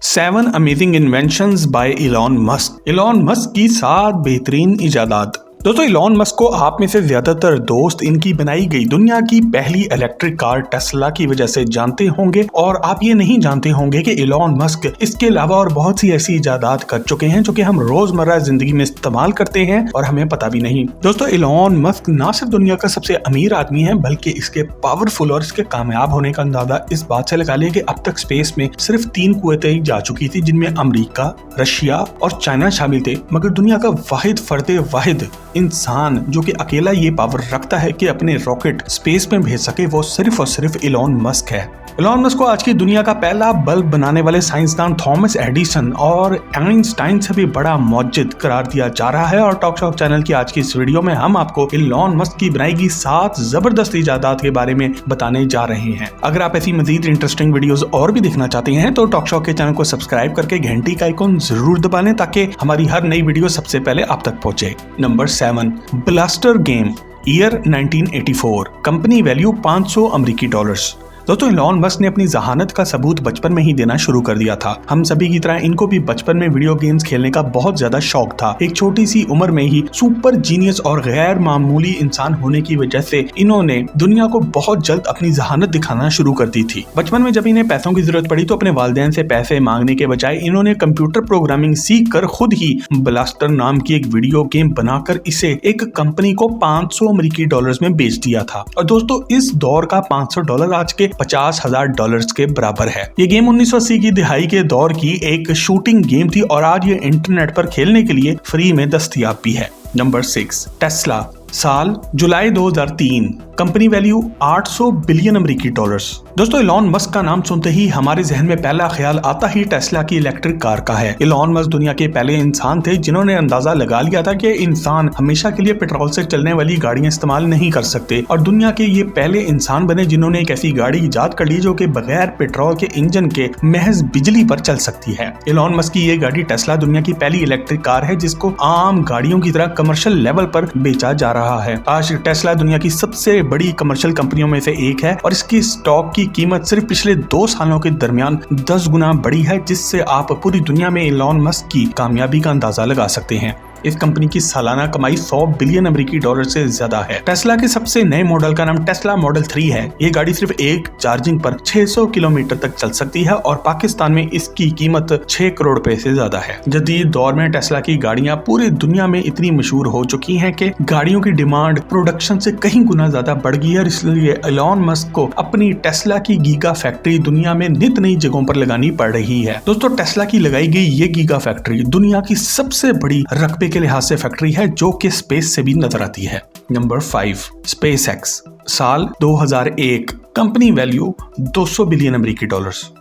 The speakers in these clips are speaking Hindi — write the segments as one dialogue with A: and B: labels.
A: 7 amazing inventions by Elon Musk. Elon Musk की 7 बेहतरीन इजादात। दोस्तों, इलॉन मस्क को आप में से ज्यादातर दोस्त इनकी बनाई गई दुनिया की पहली इलेक्ट्रिक कार टेस्ला की वजह से जानते होंगे, और आप ये नहीं जानते होंगे कि इलॉन मस्क इसके अलावा और बहुत सी ऐसी इजादात कर चुके हैं जो कि हम रोजमर्रा जिंदगी में इस्तेमाल करते हैं और हमें पता भी नहीं। दोस्तों, इलॉन मस्क ना सिर्फ दुनिया का सबसे अमीर आदमी है, बल्कि इसके पावरफुल और इसके कामयाब होने का अंदाजा इस बात से लगा लिया कि अब तक स्पेस में सिर्फ 3 कुवैतें जा चुकी थी, जिनमें अमेरिका, रशिया और चाइना शामिल थे। मगर दुनिया का वाहिद इंसान जो कि अकेला ये पावर रखता है कि अपने रॉकेट स्पेस में भेज सके, वो सिर्फ और सिर्फ इलॉन मस्क है। इलॉन मस्क को आज की दुनिया का पहला बल्ब बनाने वाले साइंसदान थॉमस एडिसन और आइंस्टाइन से भी बड़ा मौजिद करार दिया जा रहा है। और टॉक शॉक चैनल की आज की इस वीडियो में हम आपको इलॉन मस्क की बनाई गई 7 जबरदस्त इजादात के बारे में बताने जा रहे हैं। अगर आप ऐसी मजीद इंटरेस्टिंग वीडियोस और भी देखना चाहते हैं तो टॉक शॉक के चैनल को सब्सक्राइब करके घंटी का आइकॉन जरूर दबा लें, ताकि हमारी हर नई वीडियो सबसे पहले आप तक पहुंचे। Number 7, blaster game, year 1984, company value $500। दोस्तों, इलॉन मस्क ने अपनी जहानत का सबूत बचपन में ही देना शुरू कर दिया था। हम सभी की तरह इनको भी बचपन में वीडियो गेम्स खेलने का बहुत ज्यादा शौक था। एक छोटी सी उम्र में ही सुपर जीनियस और गैर मामूली इंसान होने की वजह से इन्होंने दुनिया को बहुत जल्द अपनी जहानत दिखाना शुरू कर दी थी। बचपन में जब इन्हें पैसों की जरूरत पड़ी तो अपने वालिदैन से पैसे मांगने के बजाय इन्होंने कंप्यूटर प्रोग्रामिंग सीख कर खुद ही ब्लास्टर नाम की एक वीडियो गेम बनाकर इसे एक कंपनी को $500 में बेच दिया था। और दोस्तों, इस दौर का $500 आज के $50,000 के बराबर है। ये गेम 1980 की दिहाई के दौर की एक शूटिंग गेम थी और आज ये इंटरनेट पर खेलने के लिए फ्री में दस्तयाब भी है। नंबर 6, टेस्ला, साल जुलाई 2003, कंपनी वैल्यू $800 बिलियन। दोस्तों, इलॉन मस्क का नाम सुनते ही हमारे जहन में पहला ख्याल आता ही टेस्ला की इलेक्ट्रिक कार का है। इलॉन मस्क दुनिया के पहले इंसान थे जिन्होंने अंदाजा लगा लिया था कि इंसान हमेशा के लिए पेट्रोल से चलने वाली गाड़ियां इस्तेमाल नहीं कर सकते, और दुनिया के ये पहले इंसान बने जिन्होंने एक ऐसी गाड़ी इजाद कर ली जो कि बगैर पेट्रोल के इंजन के महज बिजली पर चल सकती है। इलॉन मस्क की ये गाड़ी टेस्ला दुनिया की पहली इलेक्ट्रिक कार है जिसको आम गाड़ियों की तरह कमर्शियल लेवल पर बेचा जा रहा है। आज टेस्ला दुनिया की सबसे बड़ी कमर्शियल कंपनियों में से एक है और इसकी स्टॉक की कीमत सिर्फ पिछले 2 सालों के दरमियान 10 गुना बढ़ी है, जिससे आप पूरी दुनिया में इलॉन मस्क की कामयाबी का अंदाजा लगा सकते हैं। इस कंपनी की सालाना कमाई $100 बिलियन से ज्यादा है। टेस्ला के सबसे नए मॉडल का नाम टेस्ला मॉडल 3 है। ये गाड़ी सिर्फ एक चार्जिंग पर 600 किलोमीटर तक चल सकती है और पाकिस्तान में इसकी कीमत 6 करोड़ रुपए से ज्यादा है। जदीद दौर में टेस्ला की गाड़ियां पूरी दुनिया में इतनी मशहूर हो चुकी हैं कि गाड़ियों की डिमांड प्रोडक्शन से कहीं गुना ज्यादा बढ़ गई है, और इसलिए इलॉन मस्क को अपनी टेस्ला की गीगा फैक्ट्री दुनिया में नित नई जगहों पर लगानी पड़ रही है। दोस्तों, टेस्ला की लगाई गई ये गीगा फैक्ट्री दुनिया की सबसे बड़ी रकबे के लिहाज से फैक्ट्री है, जो कि स्पेस से भी नजर आती है। नंबर 5, स्पेस एक्स, साल 2001, कंपनी वैल्यू $200 बिलियन।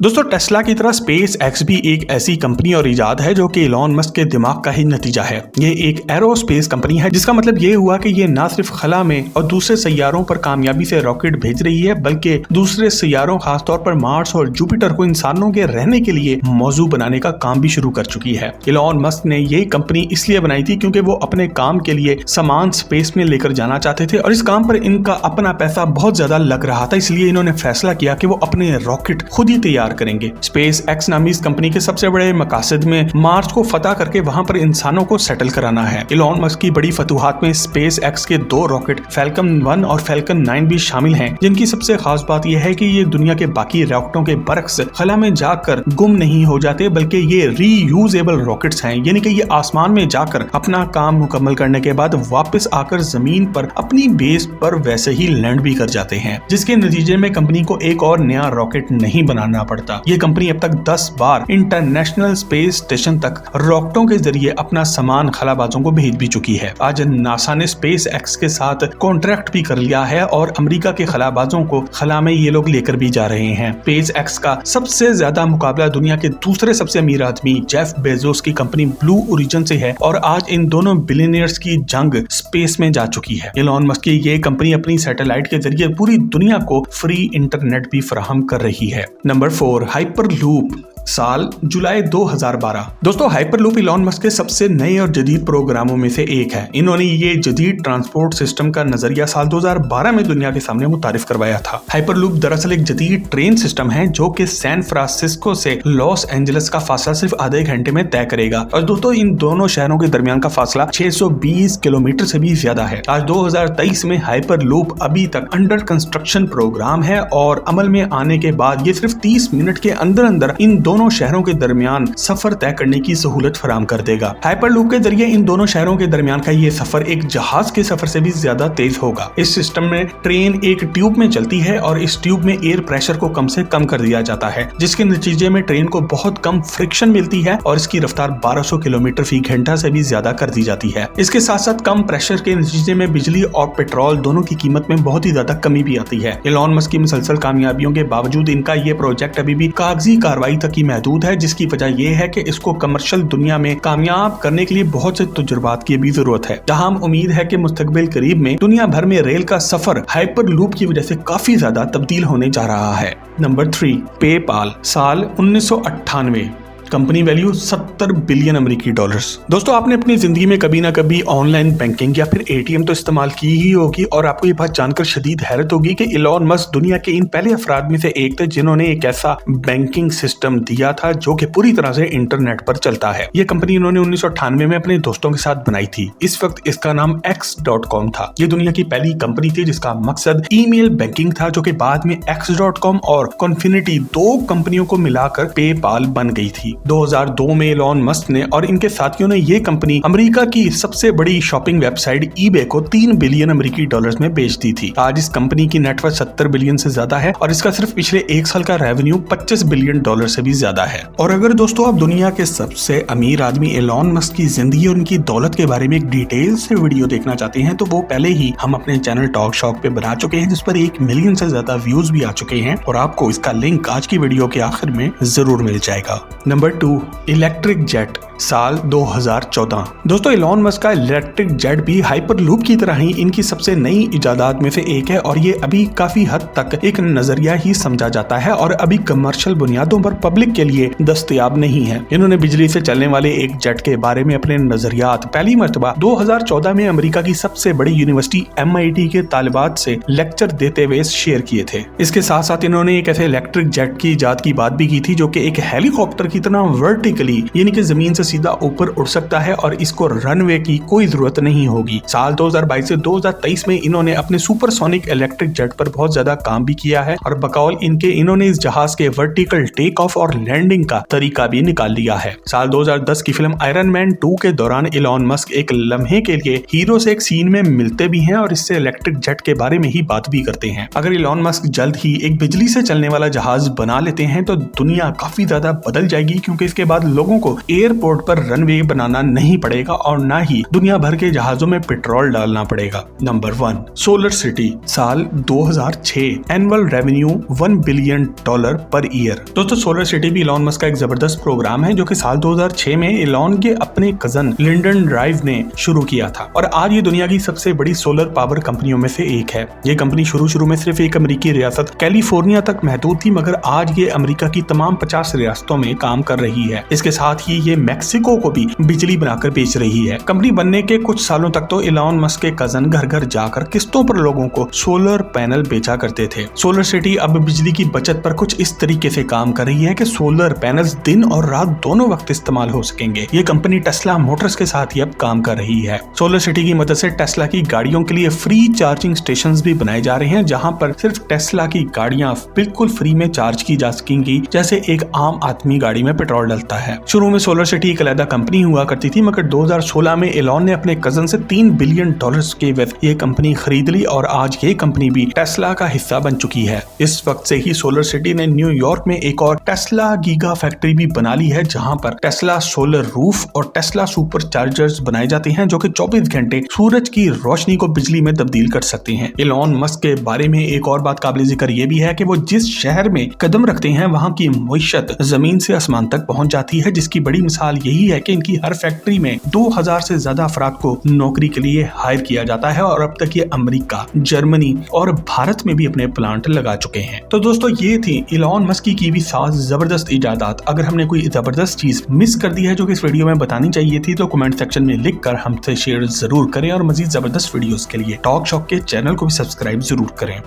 A: दोस्तों, टेस्ला की तरह स्पेस एक्स भी एक ऐसी कंपनी और इजाद है जो कि इलॉन मस्क के दिमाग का ही नतीजा है। ये एक एरोस्पेस कंपनी है, जिसका मतलब ये हुआ कि ये ना सिर्फ खला में और दूसरे सैयारों पर कामयाबी से रॉकेट भेज रही है, बल्कि दूसरे सैयारों खासतौर पर मार्स और जुपिटर को इंसानों के रहने के लिए मौजू बनाने का काम भी शुरू कर चुकी है। इलॉन मस्क ने ये कंपनी इसलिए बनाई थी क्योंकि वो अपने काम के लिए सामान स्पेस में लेकर जाना चाहते थे और इस काम पर इनका अपना पैसा बहुत ज्यादा लग रहा था, इसलिए इन्होंने फैसला किया कि वो अपने रॉकेट खुद ही तैयार करेंगे। स्पेस एक्स नामी इस कंपनी के सबसे बड़े मकासद में मार्स को फतह करके वहां पर इंसानों को सेटल कराना है। इलॉन मस्क की बड़ी फतूहात में स्पेस एक्स के 2 रॉकेट फैल्कन 1 और फैल्कन 9 भी शामिल हैं, जिनकी सबसे खास बात यह है कि ये दुनिया के बाकी रॉकेटों के बरक्स खला में जाकर गुम नहीं हो जाते, बल्कि ये रीयूजेबल रॉकेट्स हैं, यानी कि ये आसमान में जाकर अपना काम मुकम्मल करने के बाद वापस आकर जमीन पर अपनी बेस पर वैसे ही लैंड भी कर जाते हैं, जिसके नतीजे में कंपनी को एक और नया रॉकेट नहीं बनाना पड़ता। ये कंपनी अब तक 10 बार इंटरनेशनल स्पेस स्टेशन तक रॉकेटों के जरिए अपना सामान खलाबाजों को भेज भी चुकी है। आज नासा ने स्पेस एक्स के साथ कॉन्ट्रैक्ट भी कर लिया है और अमेरिका के खलाबाजों को खला में ये लोग लेकर भी जा रहे हैं। स्पेस एक्स का सबसे ज्यादा मुकाबला दुनिया के दूसरे सबसे अमीर आदमी जेफ बेजोस की कंपनी ब्लू ओरिजिन से है, और आज इन दोनों बिलियनियर्स की जंग स्पेस में जा चुकी है। इलॉन मस्क की ये कंपनी अपनी सैटेलाइट के जरिए पूरी दुनिया को फ्री इंटरनेट भी फराहम कर रही है। नंबर 4, हाइपरलूप, साल जुलाई 2012। दोस्तों हाइपरलूप इलॉन मस्क के सबसे नए और जदीद प्रोग्रामों में से एक है। इन्होंने ये जदीद ट्रांसपोर्ट सिस्टम का नजरिया साल 2012 में दुनिया के सामने मुतारिफ करवाया था। हाइपरलूप दरअसल एक जदीद ट्रेन सिस्टम है जो कि सैन फ्रांसिस्को से लॉस एंजलिस का फासला सिर्फ आधे घंटे में तय करेगा। और दोस्तों इन दोनों शहरों के दरमियान का फासला 620 किलोमीटर से भी ज्यादा है। आज 2023 में हाइपरलूप अभी तक अंडर कंस्ट्रक्शन प्रोग्राम है और अमल में आने के बाद ये सिर्फ 30 मिनट के अंदर अंदर इन दोनों शहरों के दरमियान सफर तय करने की सहूलत फराहम कर देगा। हाइपरलूप के जरिए इन दोनों शहरों के दरमियान का ये सफर एक जहाज के सफर से भी ज्यादा तेज होगा। इस सिस्टम में ट्रेन एक ट्यूब में चलती है और इस ट्यूब में एयर प्रेशर को कम से कम कर दिया जाता है, जिसके नतीजे में ट्रेन को बहुत कम फ्रिक्शन मिलती है और इसकी रफ्तार 1200 किलोमीटर फी घंटा से भी ज्यादा कर दी जाती है। इसके साथ साथ कम प्रेशर के नतीजे में बिजली और पेट्रोल दोनों की कीमत में बहुत ही ज्यादा कमी भी आती है। इलॉन मस्क की मुसलसल कामयाबियों के बावजूद इनका ये प्रोजेक्ट अभी भी कागजी कार्रवाई तक ही महदूद है, जिसकी वजह यह है कि इसको कमर्शियल दुनिया में कामयाब करने के लिए बहुत से तजुर्बात की भी जरूरत है। जहां हम उम्मीद है कि मुस्तकबिल करीब में दुनिया भर में रेल का सफर हाइपरलूप की वजह से काफी ज्यादा तब्दील होने जा रहा है। नंबर 3 पेपाल, साल 1998। कंपनी वैल्यू 70 बिलियन अमेरिकी डॉलर्स। दोस्तों आपने अपनी जिंदगी में कभी ना कभी ऑनलाइन बैंकिंग या फिर एटीएम तो इस्तेमाल की ही होगी और आपको ये बात जानकर शदीद हैरत होगी कि इलॉन मस्क दुनिया के इन पहले अफराद में से एक थे जिन्होंने एक ऐसा बैंकिंग सिस्टम दिया था जो कि पूरी तरह से इंटरनेट पर चलता है। ये कंपनी इन्होंने 1998 में अपने दोस्तों के साथ बनाई थी। इस वक्त इसका नाम x.com था। ये दुनिया की पहली कंपनी थी जिसका मकसद ईमेल बैंकिंग था, जो कि बाद में x.com और कॉन्फिनिटी 2 कंपनियों को मिलाकर पेपाल बन गई थी। 2002 में इलॉन मस्क ने और इनके साथियों ने ये कंपनी अमेरिका की सबसे बड़ी शॉपिंग वेबसाइट ईबे को 3 बिलियन अमेरिकी डॉलर्स में बेच दी थी। आज इस कंपनी की नेटवर्थ 70 बिलियन से ज्यादा है और इसका सिर्फ पिछले 1 साल का रेवेन्यू 25 बिलियन डॉलर से भी ज्यादा है। और अगर दोस्तों आप दुनिया के सबसे अमीर आदमी इलॉन मस्क की जिंदगी और उनकी दौलत के बारे में एक डिटेल से वीडियो देखना चाहते हैं तो वो पहले ही हम अपने चैनल टॉक शॉक पे बना चुके हैं, जिस पर 1 मिलियन से ज्यादा व्यूज भी आ चुके हैं और आपको इसका लिंक आज की वीडियो के आखिर में जरूर मिल जाएगा। नंबर 2 इलेक्ट्रिक जेट, साल 2014। दोस्तों इलॉन मस्क का इलेक्ट्रिक जेट भी हाइपरलूप की तरह ही इनकी सबसे नई इजादात में से एक है और ये अभी काफी हद तक एक नजरिया ही समझा जाता है और अभी कमर्शियल बुनियादों पर पब्लिक के लिए दस्तयाब नहीं है। इन्होंने बिजली से चलने वाले एक जेट के बारे में अपने नजरियात पहली मर्तबा 2014 में अमेरिका की सबसे बड़ी यूनिवर्सिटी MIT के तालिबात से लेक्चर देते हुए शेयर किए थे। इसके साथ साथ इन्होंने एक ऐसे इलेक्ट्रिक जेट की इजाद की बात भी की थी जो कि एक हेलीकॉप्टर की तरह वर्टिकली यानी कि जमीन से सीधा ऊपर उड़ सकता है और इसको रनवे की कोई जरूरत नहीं होगी। साल 2022 से 2023 में इन्होंने अपने सुपरसोनिक इलेक्ट्रिक जेट पर बहुत ज्यादा काम भी किया है और बकौल इनके इन्होंने इस जहाज के वर्टिकल टेक ऑफ और लैंडिंग का तरीका भी निकाल लिया है। साल 2010 की फिल्म आयरन मैन 2 के दौरान इलॉन मस्क एक लम्हे के लिए हीरो से एक सीन में मिलते भी हैं और इससे इलेक्ट्रिक जेट के बारे में ही बात भी करते हैं। अगर इलॉन मस्क जल्द ही एक बिजली से चलने वाला जहाज बना लेते हैं तो दुनिया काफी ज्यादा बदल जाएगी, क्योंकि इसके बाद लोगों को एयरपोर्ट पर रनवे बनाना नहीं पड़ेगा और ना ही दुनिया भर के जहाजों में पेट्रोल डालना पड़ेगा। नंबर 1 सोलर सिटी, साल 2006। Annual revenue $1 billion per year. दोस्तों सोलर सिटी भी इलॉन मस्क का एक जबरदस्त प्रोग्राम है जो कि साल 2006 में इलॉन के अपने कजन लिंडन ड्राइव ने शुरू किया था और आज ये दुनिया की सबसे बड़ी सोलर पावर कंपनियों में से एक है। ये कंपनी शुरू में सिर्फ एक अमेरिकी रियासत कैलिफोर्निया तक महदूद थी, मगर आज ये अमेरिका की तमाम 50 रियासतों में काम कर रही है। इसके साथ ही ये मैक्सिको को भी बिजली बनाकर बेच रही है। कंपनी बनने के कुछ सालों तक तो इलॉन मस्क के कजन घर घर जाकर किस्तों पर लोगों को सोलर पैनल बेचा करते थे। सोलर सिटी अब बिजली की बचत पर कुछ इस तरीके से काम कर रही है कि सोलर पैनल्स दिन और रात दोनों वक्त इस्तेमाल हो सकेंगे। ये कंपनी टेस्ला मोटर्स के साथ ही अब काम कर रही है। सोलर सिटी की मदद से टेस्ला की गाड़ियों के लिए फ्री चार्जिंग स्टेशंस भी बनाए जा रहे हैं, जहां पर सिर्फ टेस्ला की गाड़ियां बिल्कुल फ्री में चार्ज की जा सकेंगी, जैसे एक आम आदमी गाड़ी में पेट्रोल डलता है। शुरू में सोलर सिटी एक अलग कंपनी हुआ करती थी, मगर 2016 में इलॉन ने अपने कजन से $3 बिलियन के वर्थ ये कंपनी खरीद ली और आज ये कंपनी भी टेस्ला का हिस्सा बन चुकी है। इस वक्त से ही सोलर सिटी ने न्यूयॉर्क में एक और टेस्ला गीगा फैक्ट्री भी बना ली है, जहां पर टेस्ला सोलर रूफ और टेस्ला सुपर चार्जर्स बनाए जाते हैं जो कि 24 घंटे सूरज की रोशनी को बिजली में तब्दील कर सकते हैं। इलॉन मस्क के बारे में एक और बात काबिल जिक्र ये भी है कि वो जिस शहर में कदम रखते हैं वहां की मुईशत जमीन से आसमान तक पहुंच जाती है, जिसकी बड़ी मिसाल यही है कि इनकी हर फैक्ट्री में 2000 से ज्यादा अफराद को नौकरी के लिए हायर किया जाता है और अब तक ये अमेरिका, जर्मनी और भारत में भी अपने प्लांट लगा चुके हैं। तो दोस्तों ये थी इलॉन मस्क की भी 7 जबरदस्त इजादात। अगर हमने कोई जबरदस्त चीज मिस कर दी है जो कि इस वीडियो में बतानी चाहिए थी तो कमेंट सेक्शन में लिखकर हमसे शेयर जरूर करें और मजीद जबरदस्त वीडियोस के लिए टॉक शॉक के चैनल को भी सब्सक्राइब जरूर करें।